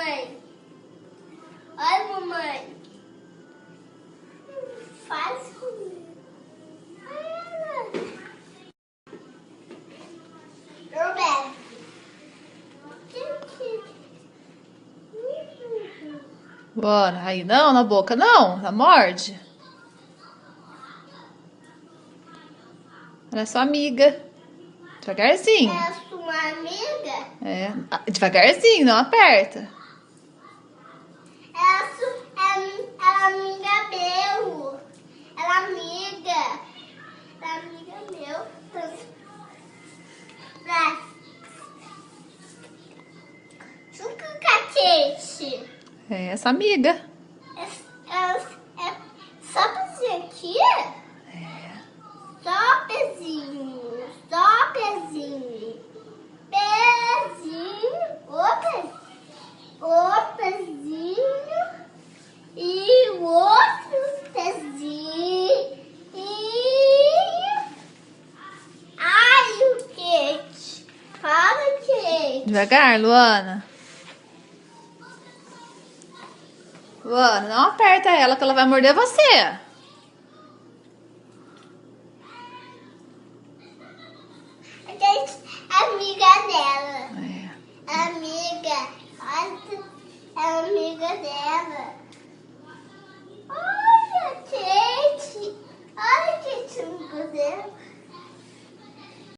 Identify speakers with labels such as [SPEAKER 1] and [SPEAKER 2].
[SPEAKER 1] mamãe. Olha, mamãe. Faz comigo. Roberto.
[SPEAKER 2] Bora, aí não, na boca não, na morde. Ela é sua amiga. Devagarzinho.
[SPEAKER 1] É a sua amiga?
[SPEAKER 2] É, devagarzinho, não aperta.
[SPEAKER 1] Ela é amiga meu. Ela é amiga. Ela é amiga meu. Chuca o cacete.
[SPEAKER 2] É essa amiga.
[SPEAKER 1] É só pezinho aqui?
[SPEAKER 2] É.
[SPEAKER 1] Só pezinho. Só pezinho. Pezinho. O pezinho. E o outro pezinho. Ai, o Kate. Fala, Kate.
[SPEAKER 2] Devagar, Luana. Luana, não aperta ela que ela vai morder você.